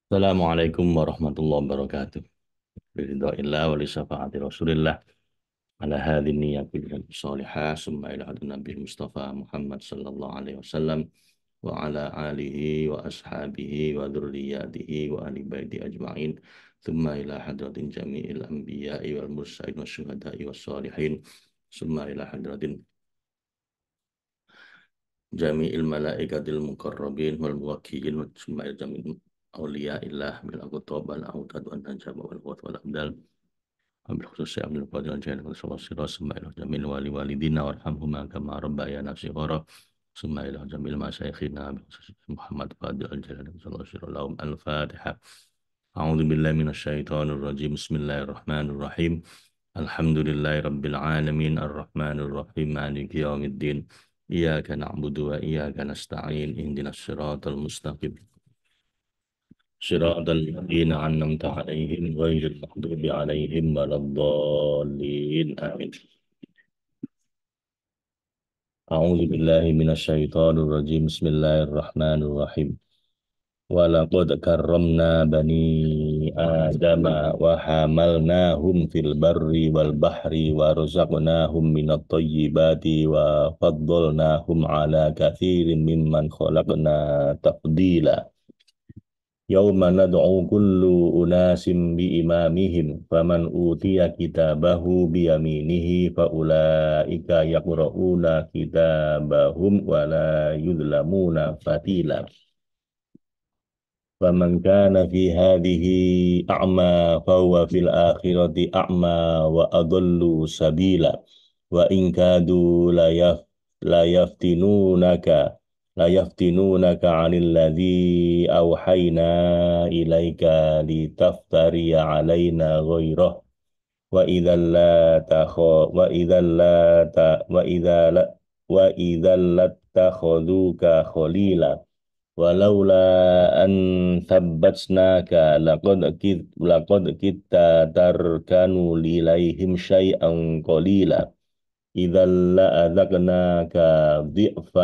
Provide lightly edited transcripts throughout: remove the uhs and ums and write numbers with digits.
Assalamualaikum warahmatullahi wabarakatuh. Biridha'illah wa li syafaati Rasulillah ala hadhihi niyyati bil shalihah summa ila hadin Nabi Mustafa Muhammad sallallahu alaihi wasallam wa ala alihi wa ashabihi wa dzurriyyatihi wa ahli baiti ajma'in thumma ila hadratin jami'il anbiya'i wal mursalin wasyuhada'i wassalihin summa ila hadratin jami'il malaikatil muqarrabin wal muwakkilin wa summa ila jami'il awliya'illah bil aqtab wal autad wan najab wal quwwat wal abdal Abil khusus ya Abdul Qadir Al-Jani Sallallahu Alaihi Wasallam Jamil wali walidina warhamhuma kama rabbayana shighara summa ila jamil masyayikhina Abil khusus Muhammad Qadir Al-Jani Sallallahu Alaihi Wasallam Al-Fatiha A'udzu billahi minasyaitonir rajim Bismillahirrahmanirrahim Alhamdulillahi rabbil alamin arrahmanir rahim maliki yaumiddin Iyyaka na'budu wa iyyaka nasta'in ihdinas siratal mustaqim صراط الذين أنعمت عليهم غير المغضوب عليهم ولا الضالين آمين أعوذ بالله من الشيطان الرجيم بسم الله الرحمن الرحيم ولقد كرمنا بني آدم وحملناهم في البر والبحر ورزقناهم من الطيبات وفضلناهم على كثير ممن خلقنا تفضيلا يوم ندعو كل أناس بإمامهم فمن أوتي كتابه بيمينه فأولئك يقرؤون كتابهم ولا يظلمون فتيلا فمن كان في هذه أعمى فهو في الآخرة أعمى وأضل سبيلا وإن كادوا ليفتنونك ليفتنونك عن الذي أوحينا إليك لتفتري علينا غيره وإذا لا تخا وإذا لا ت وإذا لا وإذا لاتخذوك خليلا ولولا أن ثبتناك لقد كدت تركن إليهم شيئا قليلا إذا لأذقناك ضعف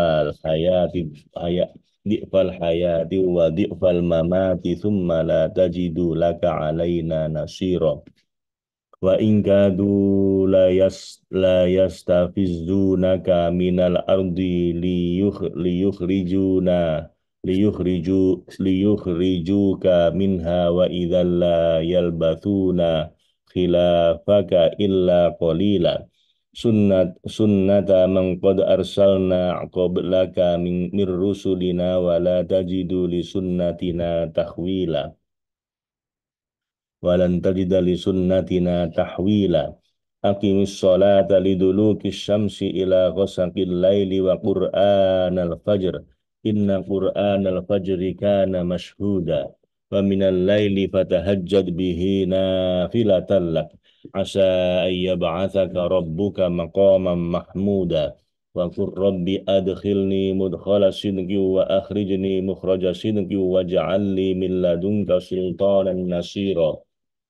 ضعف الحياة وضعف الممات ثم لا تجد لك علينا نصيرا وإن كادوا لا يستفزونك من الأرض ليخرجوك منها وإذا لا يلبثون خلافك إلا قليلا سنة من قد أرسلنا قبلك من رسلنا ولا تجد لسنتنا تحويلا ولن تجد لسنتنا تحويلا أقم الصلاة لدلوك الشمس إلى غسق الليل وقرآن الفجر إن قرآن الفجر كان مشهودا ومن الليل فتهجد به نافلة لك عسى أن يبعثك ربك مقاما محمودا وقل رب أدخلني مدخل صدق وأخرجني مخرج صدق واجعل لي من لدنك سلطانا نصيرا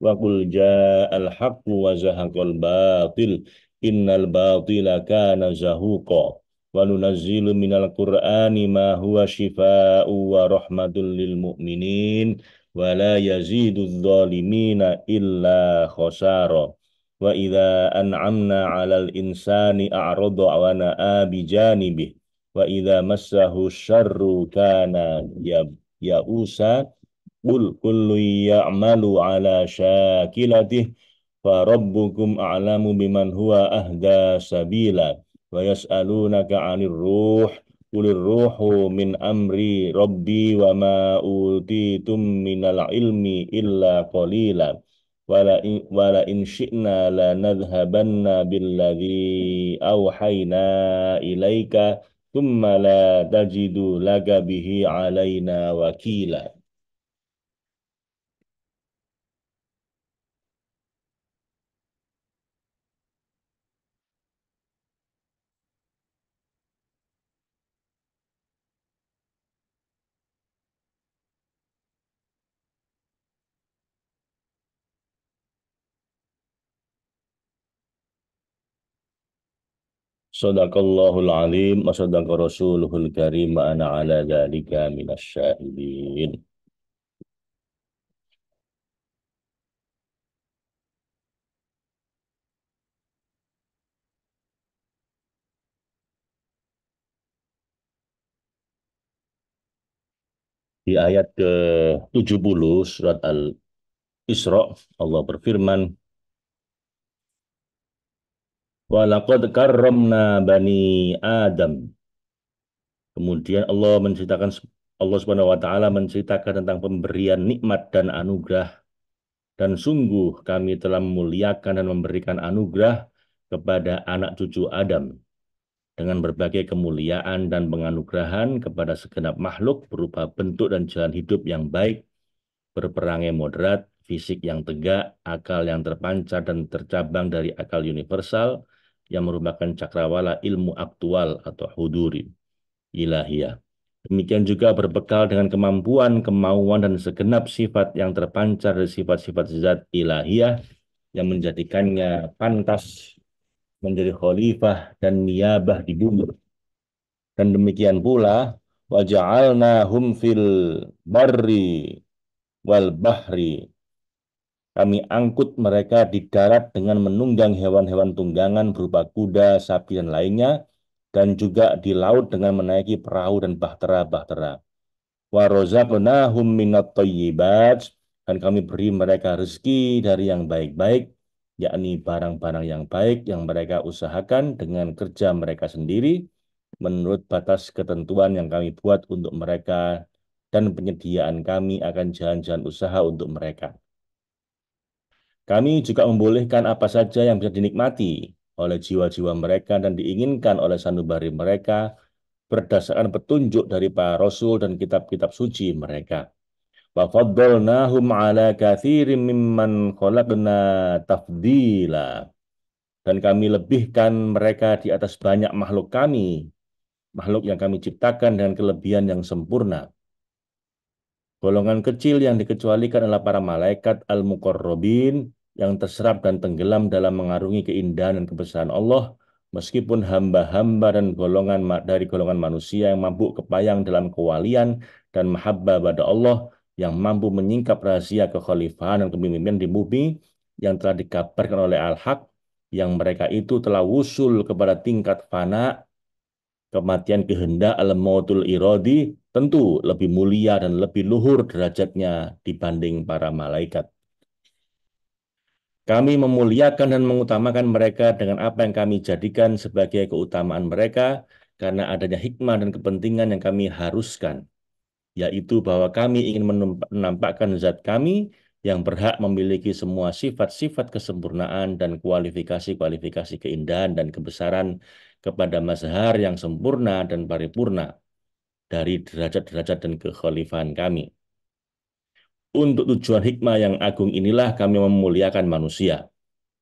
وقل جاء الحق وزهق الباطل إن الباطل كان زهوقا وننزل من القرآن ما هو شفاء ورحمة للمؤمنين ولا يزيد الظالمين إلا خسارا وإذا أنعمنا على الإنسان أعرض ونأى بجانبه وإذا مسه الشر كان يئوسا قل كل يعمل على شاكلته فربكم أعلم بمن هو أهدى سبيلا ويسألونك عن الروح قل الروح من أمر ربي وما أوتيتم من العلم إلا قليلا ولئن شئنا لنذهبن بالذي أوحينا إليك ثم لا تجد لك به علينا وكيلا. Sadaqallahul azim wa sadaqa rasuluhul karim wa ana ala dzalika minasyahidin. Di ayat ke-70 surat Al-Isra, Allah berfirman, "Walaqad karramna bani Adam." Kemudian Allah Subhanahu wa taala menceritakan tentang pemberian nikmat dan anugerah, dan sungguh kami telah memuliakan dan memberikan anugerah kepada anak cucu Adam dengan berbagai kemuliaan dan penganugerahan kepada segenap makhluk berupa bentuk dan jalan hidup yang baik, berperangai moderat, fisik yang tegak, akal yang terpancar dan tercabang dari akal universal yang merupakan cakrawala ilmu aktual atau huduri ilahiyah. Demikian juga berbekal dengan kemampuan, kemauan, dan segenap sifat yang terpancar dari sifat-sifat zat ilahiyah yang menjadikannya pantas menjadi khalifah dan niyabah di bumi. Dan demikian pula, waja'alnahum fil barri wal bahri. Kami angkut mereka di darat dengan menunggang hewan-hewan tunggangan berupa kuda, sapi, dan lainnya, dan juga di laut dengan menaiki perahu dan bahtera-bahtera. Wa rozaqnahum minat thayyibat, dan kami beri mereka rezeki dari yang baik-baik, yakni barang-barang yang baik yang mereka usahakan dengan kerja mereka sendiri menurut batas ketentuan yang kami buat untuk mereka dan penyediaan kami akan jalan-jalan usaha untuk mereka. Kami juga membolehkan apa saja yang bisa dinikmati oleh jiwa-jiwa mereka dan diinginkan oleh sanubari mereka berdasarkan petunjuk dari para rasul dan kitab-kitab suci mereka. Wa faddalnahum ala katsirin mimman khalaqna tafdila. Dan kami lebihkan mereka di atas banyak makhluk kami, makhluk yang kami ciptakan dengan kelebihan yang sempurna. Golongan kecil yang dikecualikan adalah para malaikat al-muqarrabin yang terserap dan tenggelam dalam mengarungi keindahan dan kebesaran Allah, meskipun hamba-hamba dan dari golongan manusia yang mampu kepayang dalam kewalian dan mahabbah pada Allah, yang mampu menyingkap rahasia kekhalifahan dan kepemimpinan di bumi yang telah dikabarkan oleh Al-Haq, yang mereka itu telah wusul kepada tingkat fana, kematian kehendak al-mautul iradi, tentu lebih mulia dan lebih luhur derajatnya dibanding para malaikat. Kami memuliakan dan mengutamakan mereka dengan apa yang kami jadikan sebagai keutamaan mereka karena adanya hikmah dan kepentingan yang kami haruskan, yaitu bahwa kami ingin menampakkan zat kami yang berhak memiliki semua sifat-sifat kesempurnaan dan kualifikasi-kualifikasi keindahan dan kebesaran kepada mazhar yang sempurna dan paripurna dari derajat-derajat dan kekhalifahan kami. Untuk tujuan hikmah yang agung inilah kami memuliakan manusia.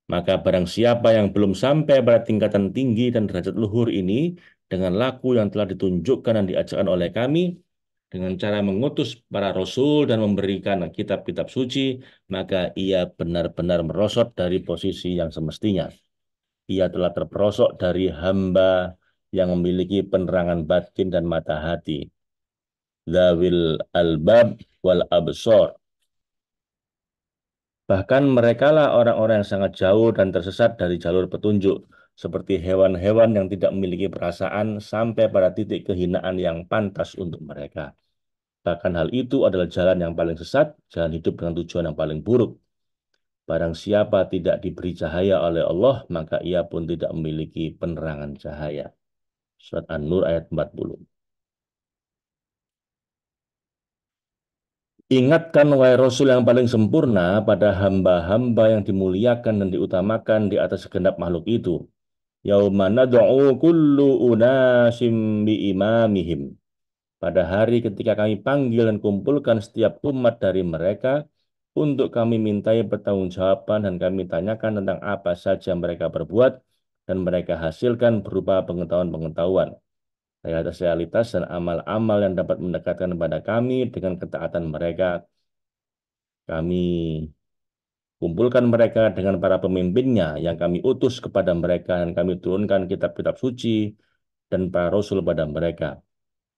Maka barang siapa yang belum sampai pada tingkatan tinggi dan derajat luhur ini dengan laku yang telah ditunjukkan dan diajarkan oleh kami, dengan cara mengutus para rasul dan memberikan kitab-kitab suci, maka ia benar-benar merosot dari posisi yang semestinya. Ia telah terperosok dari hamba yang memiliki penerangan batin dan mata hati. Zawil albab wal absor. Bahkan merekalah orang-orang yang sangat jauh dan tersesat dari jalur petunjuk, seperti hewan-hewan yang tidak memiliki perasaan sampai pada titik kehinaan yang pantas untuk mereka. Bahkan hal itu adalah jalan yang paling sesat, jalan hidup dengan tujuan yang paling buruk. Barang siapa tidak diberi cahaya oleh Allah, maka ia pun tidak memiliki penerangan cahaya. Surat An-Nur ayat 40. Ingatkan wahai Rasul yang paling sempurna pada hamba-hamba yang dimuliakan dan diutamakan di atas segenap makhluk itu. Yauma nad'u kullu unasim biimamihim. Pada hari ketika kami panggil dan kumpulkan setiap umat dari mereka untuk kami mintai pertanggungjawaban dan kami tanyakan tentang apa saja mereka berbuat dan mereka hasilkan berupa pengetahuan-pengetahuan, realitas-realitas dan amal-amal yang dapat mendekatkan kepada kami dengan ketaatan mereka. Kami kumpulkan mereka dengan para pemimpinnya yang kami utus kepada mereka dan kami turunkan kitab-kitab suci dan para rasul pada mereka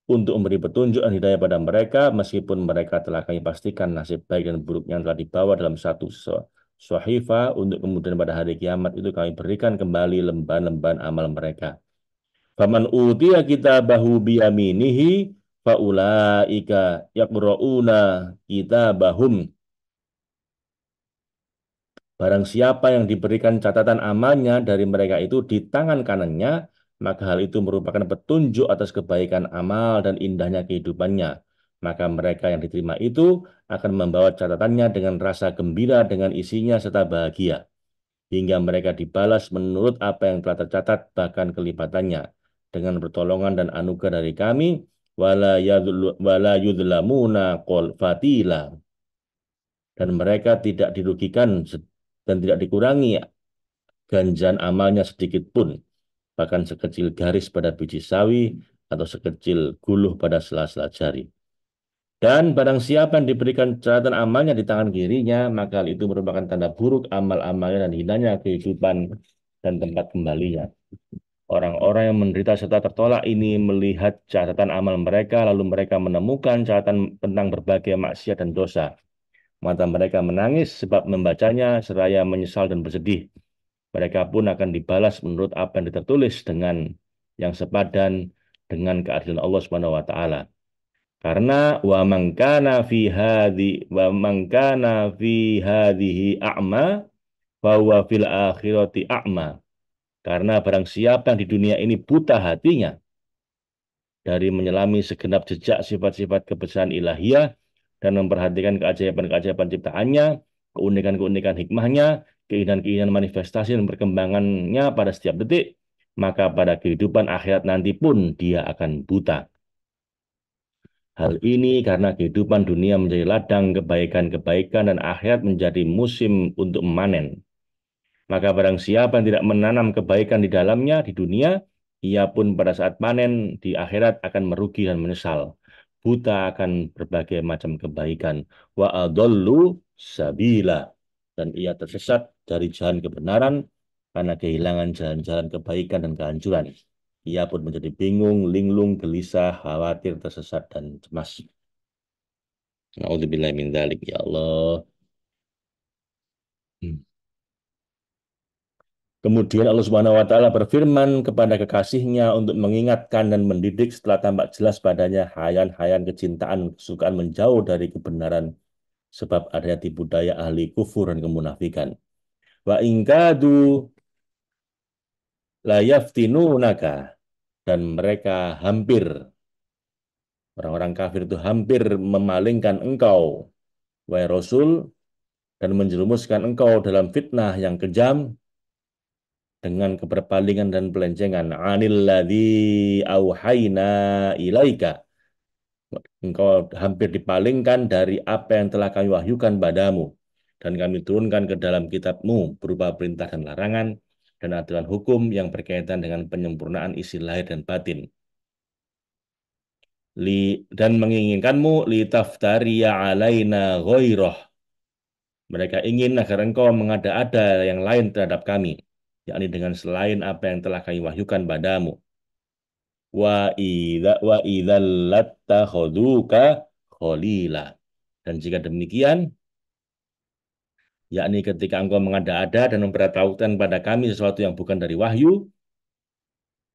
untuk memberi petunjuk dan hidayah pada mereka meskipun mereka telah kami pastikan nasib baik dan buruknya yang telah dibawa dalam satu sahifah untuk kemudian pada hari kiamat itu kami berikan kembali lembaran-lembaran amal mereka. Faman utiya kitabahu biyaminihi faulaika yaqra'una kitabahum. Barang siapa yang diberikan catatan amalnya dari mereka itu di tangan kanannya, maka hal itu merupakan petunjuk atas kebaikan amal dan indahnya kehidupannya. Maka mereka yang diterima itu akan membawa catatannya dengan rasa gembira dengan isinya serta bahagia. Hingga mereka dibalas menurut apa yang telah tercatat, bahkan kelipatannya. Dengan pertolongan dan anugerah dari kami, wala yudlamuna fatila. Dan mereka tidak dirugikan dan tidak dikurangi ganjaran amalnya sedikit pun, bahkan sekecil garis pada biji sawi atau sekecil guluh pada sela-sela jari. Dan barang siapa yang diberikan catatan amalnya di tangan kirinya, maka hal itu merupakan tanda buruk amal-amalnya dan hinanya kehidupan dan tempat kembalinya. Orang-orang yang menderita serta tertolak ini melihat catatan amal mereka, lalu mereka menemukan catatan tentang berbagai maksiat dan dosa. Mata mereka menangis sebab membacanya, seraya menyesal dan bersedih. Mereka pun akan dibalas menurut apa yang tertulis dengan yang sepadan dengan keadilan Allah Subhanahu wa taala. Karena wa man kana fi hadhihi a'ma fa huwa fil akhirati a'ma. Karena barang siapa yang di dunia ini buta hatinya dari menyelami segenap jejak sifat-sifat kebesaran ilahiyah dan memperhatikan keajaiban-keajaiban ciptaannya, keunikan-keunikan hikmahnya, keinginan-keinginan manifestasi dan perkembangannya pada setiap detik, maka pada kehidupan akhirat nanti pun dia akan buta. Hal ini karena kehidupan dunia menjadi ladang kebaikan-kebaikan dan akhirat menjadi musim untuk memanen. Maka barang siapa yang tidak menanam kebaikan di dalamnya di dunia, ia pun pada saat panen di akhirat akan merugi dan menyesal. Buta akan berbagai macam kebaikan. Wa adallu sabila. Dan ia tersesat dari jalan kebenaran karena kehilangan jalan-jalan kebaikan dan kehancuran. Ia pun menjadi bingung, linglung, gelisah, khawatir, tersesat, dan cemas. Na'udzubillah min dzalik, ya Allah. Hmm. Kemudian Allah Subhanahu wa taala berfirman kepada kekasihnya untuk mengingatkan dan mendidik setelah tampak jelas padanya hayan-hayan kecintaan, kesukaan menjauh dari kebenaran sebab adanya tipu daya ahli kufur dan kemunafikan. Wa ingkadu la yaftinunaka, dan mereka hampir, orang-orang kafir itu hampir memalingkan engkau, wahai Rasul, dan menjerumuskan engkau dalam fitnah yang kejam dengan keberpalingan dan pelencengan. Anil ladzi auhayna ilaika. Engkau hampir dipalingkan dari apa yang telah kami wahyukan padamu. Dan kami turunkan ke dalam kitabmu berupa perintah dan larangan dan aturan hukum yang berkaitan dengan penyempurnaan isi lahir dan batin. Dan menginginkanmu litaftariya alaina ghairah. Mereka ingin agar engkau mengada-ada yang lain terhadap kami, yakni dengan selain apa yang telah kami wahyukan padamu. Wa idzal lattakhuduka khalila. Dan jika demikian, yakni ketika engkau mengada-ada dan memberitahukan pada kami sesuatu yang bukan dari wahyu,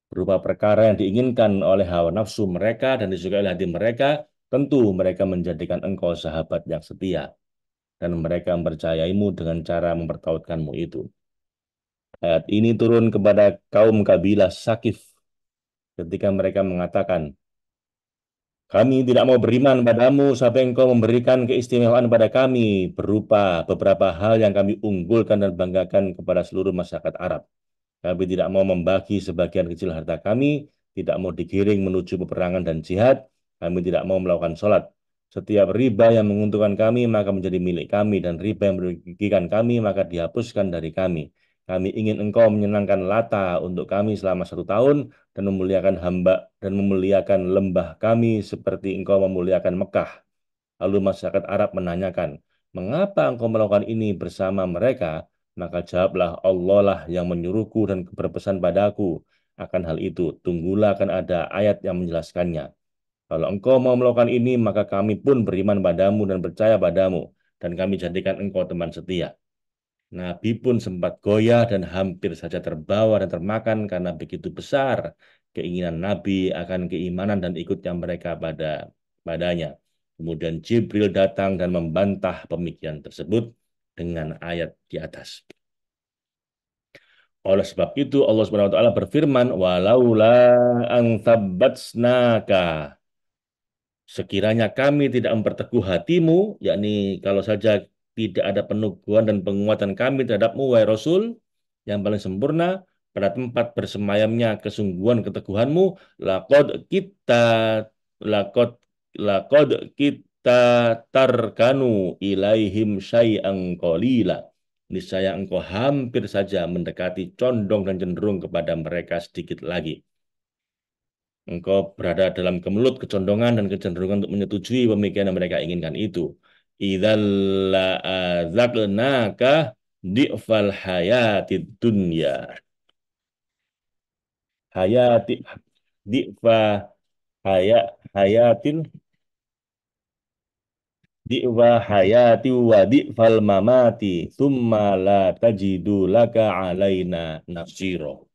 berupa perkara yang diinginkan oleh hawa nafsu mereka dan disukai oleh hati mereka, tentu mereka menjadikan engkau sahabat yang setia, dan mereka mempercayaimu dengan cara mempertautkanmu itu. Ayat ini turun kepada kaum kabilah Sakif ketika mereka mengatakan, kami tidak mau beriman padamu sampai engkau memberikan keistimewaan pada kami berupa beberapa hal yang kami unggulkan dan banggakan kepada seluruh masyarakat Arab. Kami tidak mau membagi sebagian kecil harta kami, tidak mau digiring menuju peperangan dan jihad, kami tidak mau melakukan sholat. Setiap riba yang menguntungkan kami maka menjadi milik kami, dan riba yang merugikan kami maka dihapuskan dari kami. Kami ingin engkau menyenangkan Lata untuk kami selama 1 tahun dan memuliakan hamba dan memuliakan lembah kami seperti engkau memuliakan Mekah. Lalu masyarakat Arab menanyakan, mengapa engkau melakukan ini bersama mereka? Maka jawablah, Allah lah yang menyuruhku dan berpesan padaku akan hal itu. Tunggulah akan ada ayat yang menjelaskannya. Kalau engkau mau melakukan ini, maka kami pun beriman padamu dan percaya padamu, dan kami jadikan engkau teman setia. Nabi pun sempat goyah dan hampir saja terbawa dan termakan karena begitu besar keinginan Nabi, akan keimanan dan ikutnya mereka padanya. Kemudian Jibril datang dan membantah pemikiran tersebut dengan ayat di atas. Oleh sebab itu Allah Subhanahu wa taala berfirman, "Walaula an tsabbatsnaka." Sekiranya kami tidak memperteguh hatimu, yakni kalau saja tidak ada peneguhan dan penguatan kami terhadapmu, wahai Rasul, yang paling sempurna, pada tempat bersemayamnya kesungguhan keteguhanmu, lakod kita, lakod, lakod kita tarkanu ilaihim syai'an qalila. Niscaya engkau hampir saja mendekati condong dan cenderung kepada mereka sedikit lagi. Engkau berada dalam kemelut kecondongan dan kecenderungan untuk menyetujui pemikiran yang mereka inginkan itu. Idzal la'adzaqnaka di'fal hayatid dunya. Hayati di'fa hayatin di'fa hayati wa di'fal mamati thumma la tajidu laka alaina nasiro.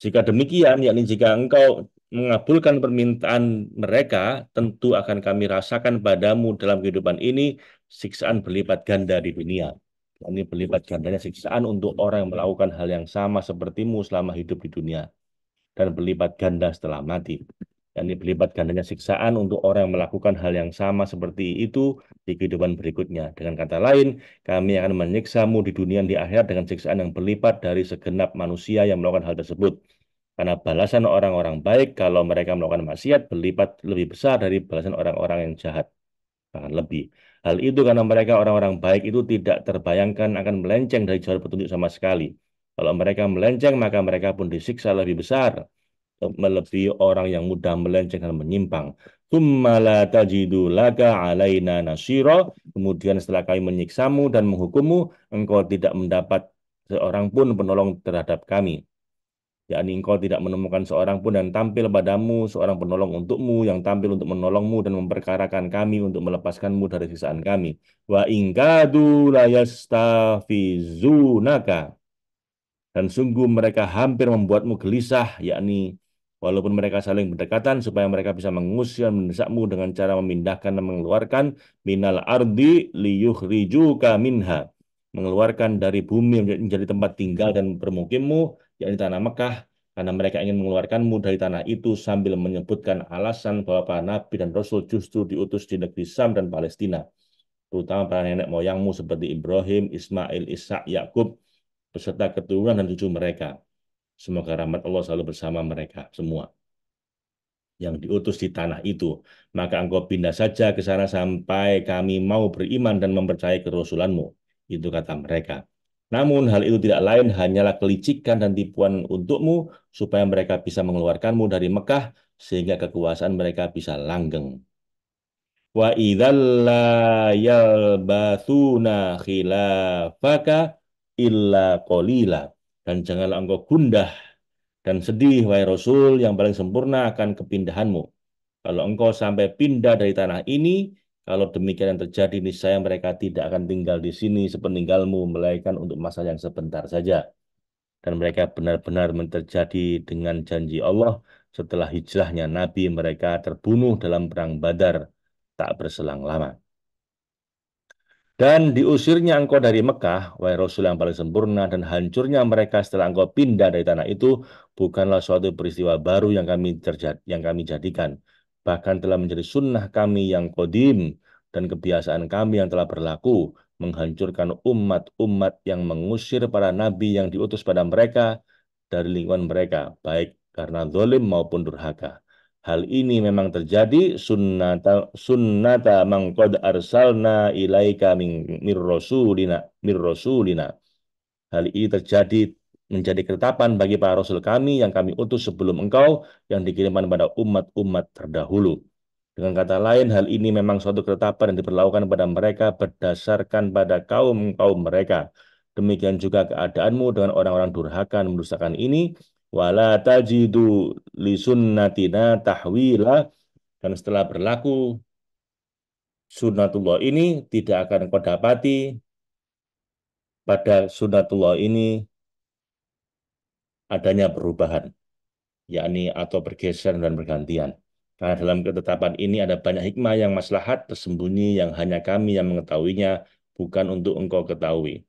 Jika demikian, yakni jika engkau mengabulkan permintaan mereka, tentu akan kami rasakan padamu dalam kehidupan ini siksaan berlipat ganda di dunia. Ini berlipat gandanya siksaan untuk orang yang melakukan hal yang sama sepertimu selama hidup di dunia. Dan berlipat ganda setelah mati. Ini berlipat gandanya siksaan untuk orang yang melakukan hal yang sama seperti itu di kehidupan berikutnya. Dengan kata lain, kami akan menyiksamu di dunia dan di akhirat dengan siksaan yang berlipat dari segenap manusia yang melakukan hal tersebut. Karena balasan orang-orang baik kalau mereka melakukan maksiat berlipat lebih besar dari balasan orang-orang yang jahat, bahkan lebih. Hal itu karena mereka orang-orang baik itu tidak terbayangkan akan melenceng dari jalur petunjuk sama sekali. Kalau mereka melenceng, maka mereka pun disiksa lebih besar, melebihi orang yang mudah melenceng dan menyimpang. Tsumma la tajidu laka alaina nasira. Kemudian setelah kami menyiksamu dan menghukummu, engkau tidak mendapat seorang pun penolong terhadap kami, yakni engkau tidak menemukan seorang pun dan tampil padamu seorang penolong untukmu yang tampil untuk menolongmu dan memperkarakan kami untuk melepaskanmu dari siksaan kami. Wa ingkadu layastafizunaka, dan sungguh mereka hampir membuatmu gelisah, yakni walaupun mereka saling berdekatan supaya mereka bisa mengusir dan mendesakmu dengan cara memindahkan dan mengeluarkan minal ardi liyukhrijuka minha, mengeluarkan dari bumi menjadi tempat tinggal dan bermukimmu, yakni tanah Mekah, karena mereka ingin mengeluarkanmu dari tanah itu sambil menyebutkan alasan bahwa para nabi dan rasul justru diutus di negeri Sam dan Palestina, terutama para nenek moyangmu seperti Ibrahim, Ismail, Ishak, Yakub, beserta keturunan dan cucu mereka. Semoga rahmat Allah selalu bersama mereka semua yang diutus di tanah itu. Maka engkau pindah saja ke sana sampai kami mau beriman dan mempercayai kerasulanmu. Itu kata mereka. Namun hal itu tidak lain hanyalah kelicikan dan tipuan untukmu supaya mereka bisa mengeluarkanmu dari Mekah sehingga kekuasaan mereka bisa langgeng. Wa idzal la yalbathuna khilafaka illa qalila. Dan janganlah engkau gundah dan sedih, wahai Rasul, yang paling sempurna akan kepindahanmu. Kalau engkau sampai pindah dari tanah ini, kalau demikian yang terjadi, niscaya mereka tidak akan tinggal di sini sepeninggalmu, melainkan untuk masa yang sebentar saja. Dan mereka benar-benar terjadi dengan janji Allah setelah hijrahnya Nabi mereka terbunuh dalam perang Badar tak berselang lama. Dan diusirnya engkau dari Mekah, wahai Rasul yang paling sempurna, dan hancurnya mereka setelah engkau pindah dari tanah itu, bukanlah suatu peristiwa baru yang kami jadikan. Bahkan telah menjadi sunnah kami yang kodim, dan kebiasaan kami yang telah berlaku, menghancurkan umat-umat yang mengusir para nabi yang diutus pada mereka dari lingkungan mereka, baik karena zalim maupun durhaka. Hal ini memang terjadi sunnata mangkod arsalna ilaika mir rasulina. Hal ini terjadi menjadi ketetapan bagi para rasul kami yang kami utus sebelum engkau yang dikirimkan pada umat-umat terdahulu. Dengan kata lain, hal ini memang suatu ketetapan yang diberlakukan pada mereka berdasarkan pada kaum-kaum mereka. Demikian juga keadaanmu dengan orang-orang durhaka dan mendustakan ini. Wala tajidu li sunnatina tahwila, dan setelah berlaku sunnatullah ini tidak akan kau dapati pada sunnatullah ini adanya perubahan, yakni atau bergeser dan bergantian. Karena dalam ketetapan ini ada banyak hikmah yang maslahat tersembunyi yang hanya kami yang mengetahuinya, bukan untuk engkau ketahui.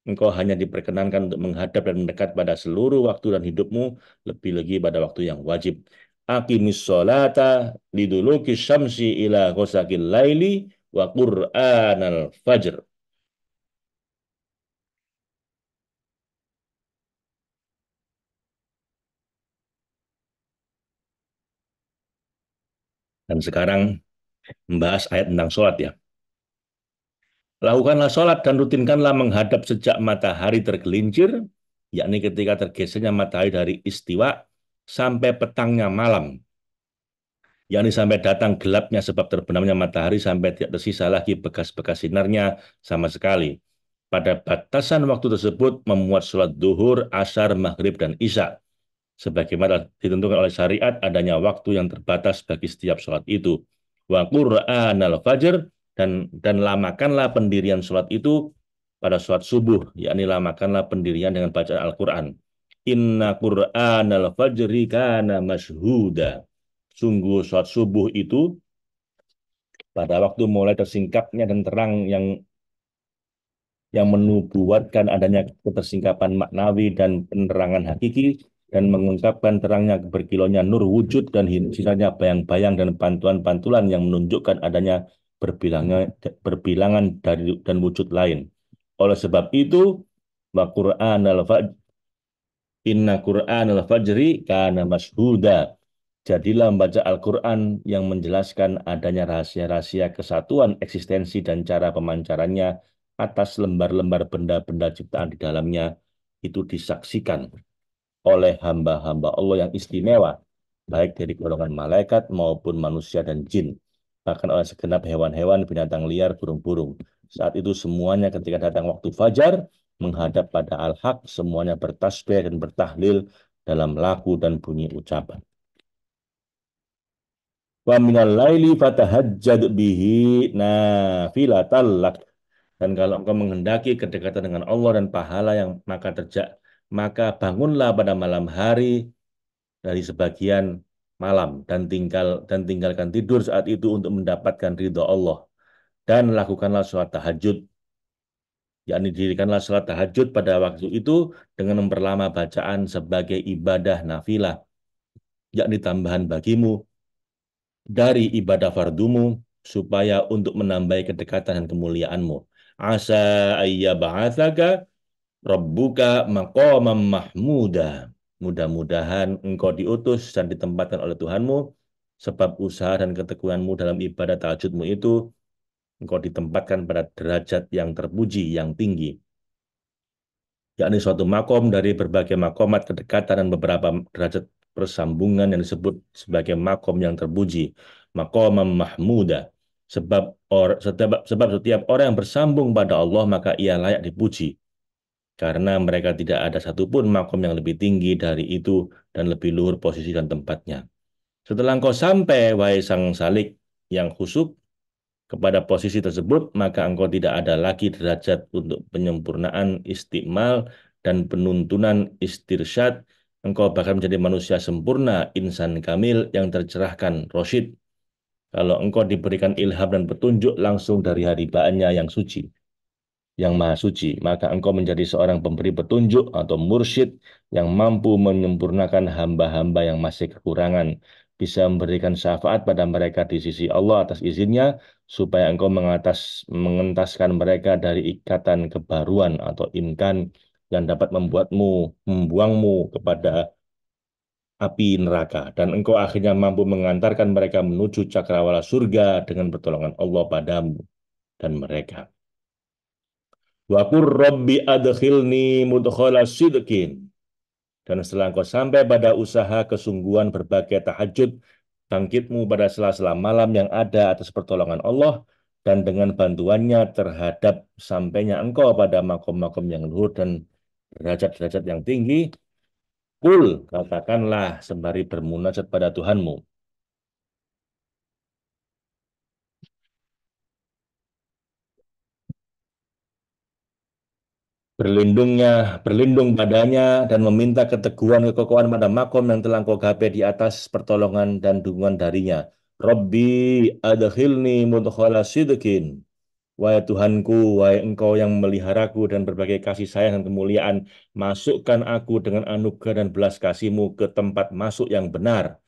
Engkau hanya diperkenankan untuk menghadap dan mendekat pada seluruh waktu dan hidupmu, lebih lagi pada waktu yang wajib. Aqimis sholata liduluki syamsi ila ghosakil laili wa qur'anal fajr. Dan sekarang membahas ayat tentang sholat ya. Lakukanlah sholat dan rutinkanlah menghadap sejak matahari tergelincir, yakni ketika tergesernya matahari dari istiwa sampai petangnya malam, yakni sampai datang gelapnya sebab terbenamnya matahari sampai tidak tersisa lagi bekas-bekas sinarnya sama sekali. Pada batasan waktu tersebut memuat sholat duhur, asar, maghrib, dan isya. Sebagaimana ditentukan oleh syariat adanya waktu yang terbatas bagi setiap sholat itu. Wa Qur'an al-fajr, dan lamakanlah pendirian sholat itu pada sholat subuh, yakni lamakanlah pendirian dengan bacaan Al-Quran. Inna Qur'an al-fajri kana mashhuda. Sungguh sholat subuh itu pada waktu mulai tersingkapnya dan terang yang menubuatkan adanya ketersingkapan maknawi dan penerangan hakiki dan mengungkapkan terangnya berkilaunya nur wujud dan sisanya bayang-bayang dan pantulan-pantulan yang menunjukkan adanya berbilangan dari dan wujud lain. Oleh sebab itu, wa Qur'an al-Fajr, inna Qur'an al-Fajri kana mashhuda. Jadilah membaca Al-Quran yang menjelaskan adanya rahasia-rahasia kesatuan eksistensi dan cara pemancarannya atas lembar-lembar benda-benda ciptaan di dalamnya itu disaksikan oleh hamba-hamba Allah yang istimewa, baik dari golongan malaikat maupun manusia dan jin, bahkan oleh segenap hewan-hewan, binatang liar, burung-burung. Saat itu semuanya ketika datang waktu fajar, menghadap pada al-haq, semuanya bertasbih dan bertahlil dalam laku dan bunyi ucapan. Wa minal laili fatahajjad bihi nafilatan lak. Dan kalau engkau menghendaki kedekatan dengan Allah dan pahala yang maka bangunlah pada malam hari dari sebagian malam dan tinggalkan tidur saat itu untuk mendapatkan ridho Allah, dan lakukanlah sholat tahajud, yakni dirikanlah sholat tahajud pada waktu itu dengan memperlama bacaan sebagai ibadah nafilah, yakni tambahan bagimu dari ibadah fardumu supaya untuk menambah kedekatan dan kemuliaanmu. Asa ayya ba'athaka rabbuka maqamam mahmuda. Mudah-mudahan engkau diutus dan ditempatkan oleh Tuhanmu, sebab usaha dan ketekunanmu dalam ibadah tahajudmu itu engkau ditempatkan pada derajat yang terpuji, yang tinggi, yakni suatu makom dari berbagai makomat kedekatan dan beberapa derajat persambungan yang disebut sebagai makom yang terpuji, makom mahmuda. Sebab setiap orang yang bersambung pada Allah maka ia layak dipuji, karena mereka tidak ada satupun makom yang lebih tinggi dari itu dan lebih luhur posisi dan tempatnya. Setelah engkau sampai, wahai sang salik yang khusyuk, kepada posisi tersebut, maka engkau tidak ada lagi derajat untuk penyempurnaan istiqmal dan penuntunan istirsyad. Engkau bahkan menjadi manusia sempurna, insan kamil yang tercerahkan, rosyid. Kalau engkau diberikan ilham dan petunjuk langsung dari hadibaannya yang suci, yang maha suci, maka engkau menjadi seorang pemberi petunjuk atau mursyid yang mampu menyempurnakan hamba-hamba yang masih kekurangan, bisa memberikan syafaat pada mereka di sisi Allah atas izinnya, supaya engkau mengentaskan mereka dari ikatan kebaruan atau imkan yang dapat membuangmu kepada api neraka, dan engkau akhirnya mampu mengantarkan mereka menuju cakrawala surga dengan pertolongan Allah padamu dan mereka. Wa qur rabbi adkhilni mudkhala sidqin. Dan setelah engkau sampai pada usaha kesungguhan berbagai tahajud, bangkitmu pada sela-sela malam yang ada atas pertolongan Allah dan dengan bantuannya terhadap sampainya engkau pada makom-makom yang luhur dan derajat-derajat yang tinggi, kul, katakanlah sembari bermunajat pada Tuhanmu. berlindung padanya dan meminta keteguhan kekokohan pada makom yang telah kau gapai di atas pertolongan dan dukungan darinya. Rabbi adkhilni mudkhala sidqin. Wahai Tuhanku, wahai Engkau yang memeliharaku dan berbagai kasih sayang dan kemuliaan, masukkan aku dengan anugerah dan belas kasih-Mu ke tempat masuk yang benar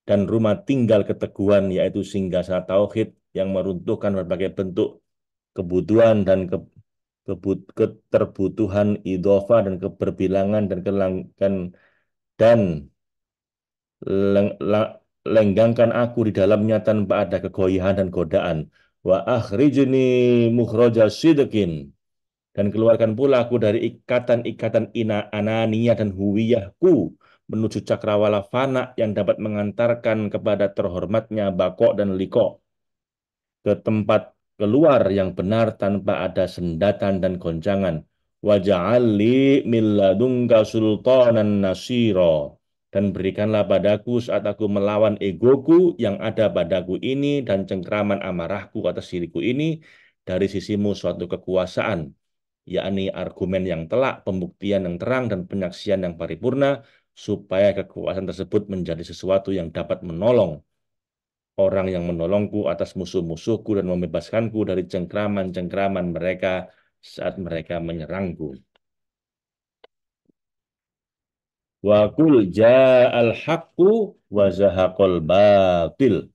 dan rumah tinggal keteguhan, yaitu singgasana tauhid yang meruntuhkan berbagai bentuk kebutuhan dan keterbutuhan idofa dan keberbilangan dan dan lenggangkan aku di dalamnya tanpa ada kegoyahan dan godaan. Wa akhrijni mukhraja sidqin, dan keluarkan pula aku dari ikatan-ikatan ananiyah dan huwiyahku menuju cakrawala fana yang dapat mengantarkan kepada terhormatnya bako dan liko, ke tempat keluar yang benar tanpa ada sendatan dan goncangan. Waja'alli min ladunka sultanan nasiro, dan berikanlah padaku saat aku melawan egoku yang ada padaku ini dan cengkraman amarahku atas diriku ini dari sisimu suatu kekuasaan, yakni argumen yang telak, pembuktian yang terang, dan penyaksian yang paripurna, supaya kekuasaan tersebut menjadi sesuatu yang dapat menolong orang yang menolongku atas musuh-musuhku dan membebaskanku dari cengkraman-cengkraman mereka saat mereka menyerangku. Wa qul ja'al haqqu wa zahaqal batil.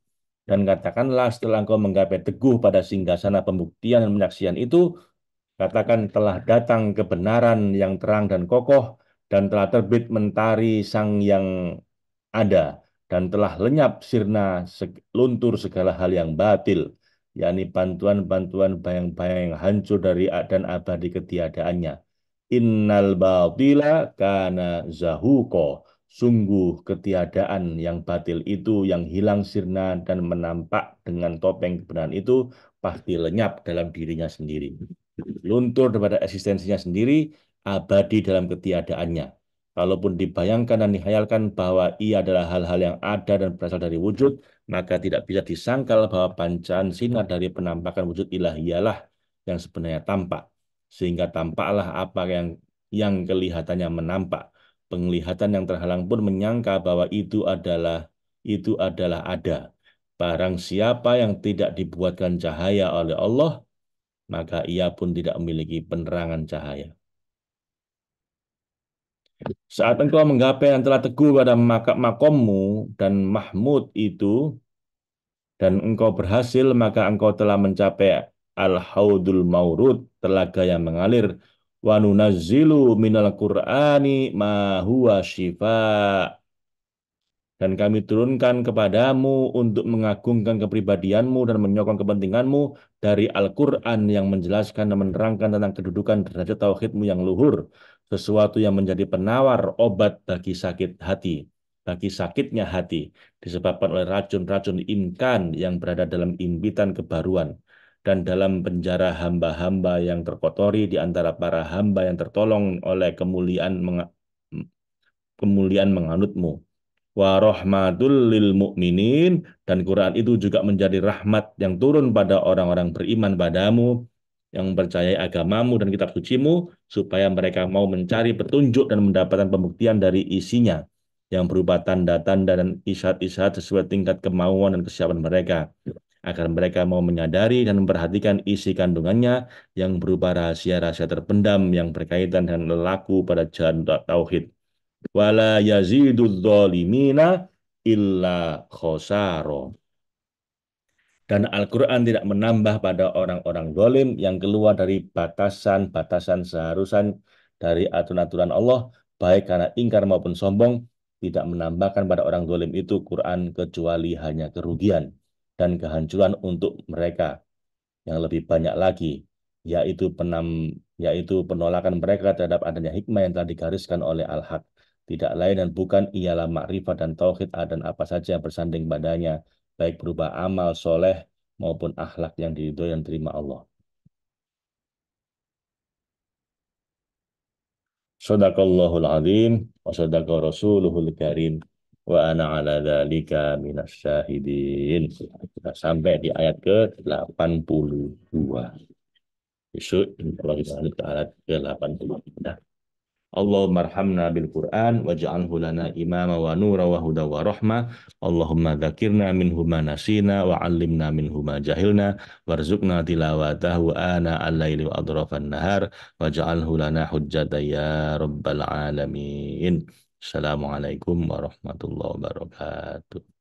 Dan katakanlah setelah engkau menggapai teguh pada singgasana pembuktian dan penyaksian itu, katakan telah datang kebenaran yang terang dan kokoh, dan telah terbit mentari sang yang ada, dan telah lenyap sirna luntur segala hal yang batil, yakni bantuan-bantuan bayang-bayang yang hancur dari dan abadi ketiadaannya. Innal batila kana zahuko. Sungguh ketiadaan yang batil itu yang hilang sirna dan menampak dengan topeng kebenaran itu pasti lenyap dalam dirinya sendiri. Luntur daripada eksistensinya sendiri, abadi dalam ketiadaannya. Kalaupun dibayangkan dan dihayalkan bahwa ia adalah hal-hal yang ada dan berasal dari wujud, maka tidak bisa disangkal bahwa pancaan sinar dari penampakan wujud ilahiyalah yang sebenarnya tampak. Sehingga tampaklah apa yang kelihatannya menampak. Penglihatan yang terhalang pun menyangka bahwa itu adalah ada. Barang siapa yang tidak dibuatkan cahaya oleh Allah, maka ia pun tidak memiliki penerangan cahaya. Saat engkau menggapai yang telah teguh pada makommu dan Mahmud itu, dan engkau berhasil, maka engkau telah mencapai al-haudul maurud, telaga yang mengalir. Wa nunazzilu minal Qur'ani ma huwa syifa, dan kami turunkan kepadamu untuk mengagungkan kepribadianmu dan menyokong kepentinganmu dari Al-Quran yang menjelaskan dan menerangkan tentang kedudukan derajat tauhidmu yang luhur, sesuatu yang menjadi penawar obat bagi sakit hati, bagi sakitnya hati, disebabkan oleh racun-racun imkan yang berada dalam impitan kebaruan, dan dalam penjara hamba-hamba yang terkotori di antara para hamba yang tertolong oleh kemuliaan menganutmu. Wa rahmatul lil mu'minin, dan Quran itu juga menjadi rahmat yang turun pada orang-orang beriman padamu, yang mempercayai agamamu dan kitab sucimu, supaya mereka mau mencari petunjuk dan mendapatkan pembuktian dari isinya yang berupa tanda-tanda dan isyarat-isyarat sesuai tingkat kemauan dan kesiapan mereka, agar mereka mau menyadari dan memperhatikan isi kandungannya yang berupa rahasia-rahasia terpendam yang berkaitan dengan lelaku pada jalan tauhid. Wala yazidul zalimina illa khosaro. Dan Al-Quran tidak menambah pada orang-orang zalim yang keluar dari batasan-batasan seharusan dari aturan-aturan Allah, baik karena ingkar maupun sombong, tidak menambahkan pada orang zalim itu Quran kecuali hanya kerugian dan kehancuran untuk mereka yang lebih banyak lagi, yaitu yaitu penolakan mereka terhadap adanya hikmah yang telah digariskan oleh Al-Haq. Tidak lain dan bukan ialah makrifat dan tauhid dan apa saja yang bersanding padanya, baik berupa amal soleh maupun akhlak yang diridhoi dan terima Allah. Sadaqallahul azim wa sadaqa rasuluhul karim wa ana ala dzalika minasyahidin. Sudah sampai di ayat ke-82. Besok kalau kita lanjut ke ayat ke-80. Allahumma arhamna bil Qur'an waj'alhu lana imama wa nura wa huda wa rahmah. Allahumma dzakirna minhu ma nasina wa 'allimna minhu ma jahilna warzuqna tilawatahu ana al-laili wa adrafan nahar waj'alhu lana hujjatan ya rabbal alamin. Assalamualaikum warahmatullahi wabarakatuh.